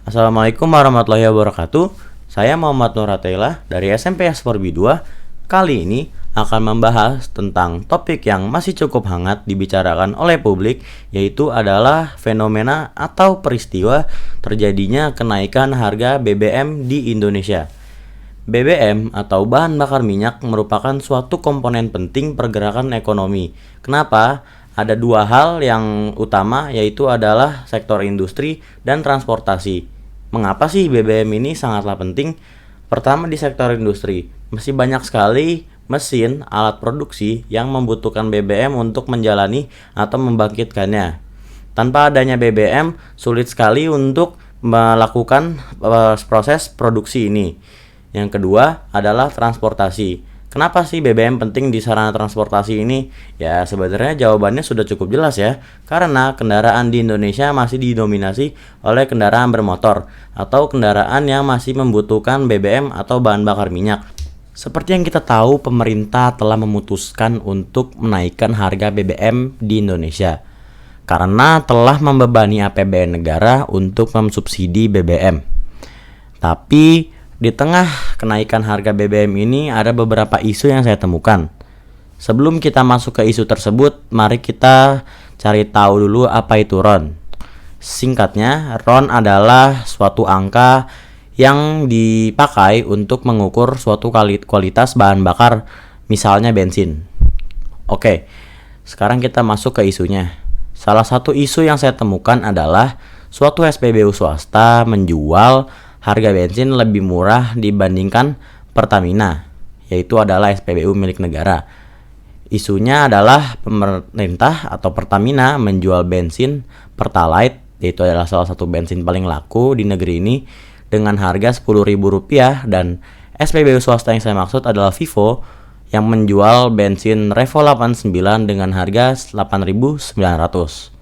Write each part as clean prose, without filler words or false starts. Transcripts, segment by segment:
Assalamualaikum warahmatullahi wabarakatuh. Saya Muhammad Nur Atela dari SMP Asporbi 2. Kali ini akan membahas tentang topik yang masih cukup hangat dibicarakan oleh publik, yaitu adalah fenomena atau peristiwa terjadinya kenaikan harga BBM di Indonesia. BBM atau bahan bakar minyak merupakan suatu komponen penting pergerakan ekonomi. Kenapa? Ada dua hal yang utama, yaitu adalah sektor industri dan transportasi. Mengapa sih BBM ini sangatlah penting? Pertama, di sektor industri, masih banyak sekali mesin, alat produksi yang membutuhkan BBM untuk menjalani atau membangkitkannya. Tanpa adanya BBM, sulit sekali untuk melakukan proses produksi ini. Yang kedua adalah transportasi. Kenapa sih BBM penting di sarana transportasi ini? Ya, sebenarnya jawabannya sudah cukup jelas ya. Karena kendaraan di Indonesia masih didominasi oleh kendaraan bermotor atau kendaraan yang masih membutuhkan BBM atau bahan bakar minyak. Seperti yang kita tahu, pemerintah telah memutuskan untuk menaikkan harga BBM di Indonesia karena telah membebani APBN negara untuk mensubsidi BBM. Tapi di tengah kenaikan harga BBM ini ada beberapa isu yang saya temukan. Sebelum kita masuk ke isu tersebut, mari kita cari tahu dulu apa itu RON. Singkatnya, RON adalah suatu angka yang dipakai untuk mengukur suatu kualitas bahan bakar, misalnya bensin. Oke, sekarang kita masuk ke isunya. Salah satu isu yang saya temukan adalah suatu SPBU swasta menjual harga bensin lebih murah dibandingkan Pertamina, yaitu adalah SPBU milik negara. Isunya adalah pemerintah atau Pertamina menjual bensin Pertalite, yaitu adalah salah satu bensin paling laku di negeri ini, dengan harga Rp10.000, dan SPBU swasta yang saya maksud adalah Vivo yang menjual bensin Revo 89 dengan harga Rp8.900.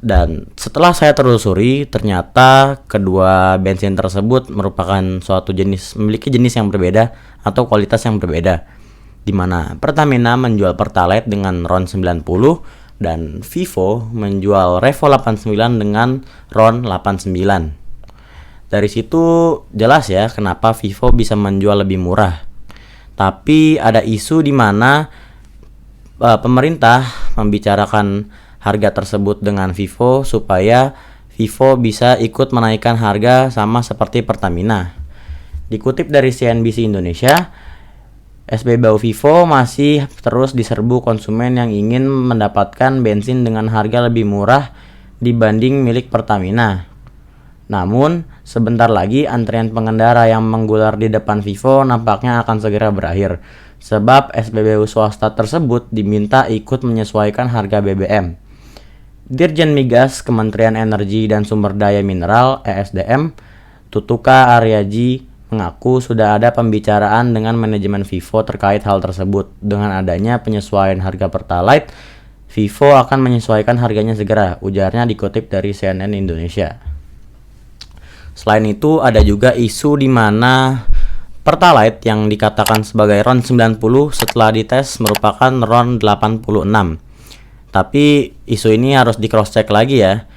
Dan setelah saya telusuri, ternyata kedua bensin tersebut merupakan suatu jenis, memiliki jenis yang berbeda atau kualitas yang berbeda, di mana Pertamina menjual Pertalite dengan RON 90 dan Vivo menjual Revo 89 dengan RON 89. Dari situ jelas ya kenapa Vivo bisa menjual lebih murah. Tapi ada isu di mana pemerintah membicarakan harga tersebut dengan Vivo supaya Vivo bisa ikut menaikkan harga sama seperti Pertamina. Dikutip dari CNBC Indonesia, SPBU Vivo masih terus diserbu konsumen yang ingin mendapatkan bensin dengan harga lebih murah dibanding milik Pertamina. Namun, sebentar lagi antrian pengendara yang menggular di depan Vivo nampaknya akan segera berakhir, sebab SPBU swasta tersebut diminta ikut menyesuaikan harga BBM. Dirjen Migas Kementerian Energi dan Sumber Daya Mineral (ESDM), Tutuka Aryaji, mengaku sudah ada pembicaraan dengan manajemen Vivo terkait hal tersebut. Dengan adanya penyesuaian harga Pertalite, Vivo akan menyesuaikan harganya segera, ujarnya dikutip dari CNN Indonesia. Selain itu, ada juga isu di mana Pertalite yang dikatakan sebagai RON 90 setelah dites merupakan RON 86. Tapi isu ini harus di cross check lagi ya.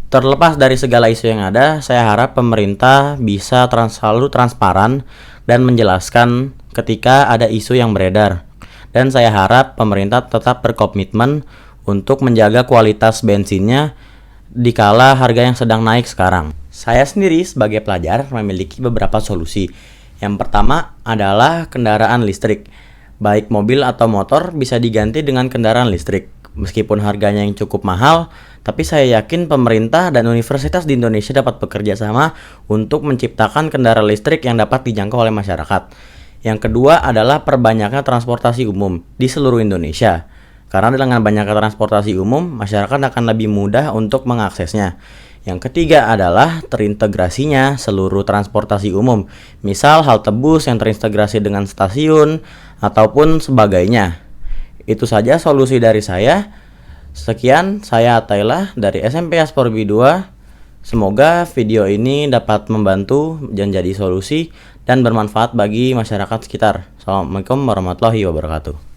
Terlepas dari segala isu yang ada, saya harap pemerintah bisa selalu transparan dan menjelaskan ketika ada isu yang beredar. Dan saya harap pemerintah tetap berkomitmen untuk menjaga kualitas bensinnya dikala harga yang sedang naik sekarang. Saya sendiri sebagai pelajar memiliki beberapa solusi. Yang pertama adalah kendaraan listrik. Baik mobil atau motor bisa diganti dengan kendaraan listrik. Meskipun harganya yang cukup mahal, tapi saya yakin pemerintah dan universitas di Indonesia dapat bekerja sama untuk menciptakan kendaraan listrik yang dapat dijangkau oleh masyarakat. Yang kedua adalah perbanyaknya transportasi umum di seluruh Indonesia. Karena dengan banyaknya transportasi umum, masyarakat akan lebih mudah untuk mengaksesnya. Yang ketiga adalah terintegrasinya seluruh transportasi umum. Misal halte bus yang terintegrasi dengan stasiun ataupun sebagainya. Itu saja solusi dari saya. Sekian, saya Atela dari SMP Asporbi 2. Semoga video ini dapat membantu dan jadi solusi dan bermanfaat bagi masyarakat sekitar. Assalamualaikum warahmatullahi wabarakatuh.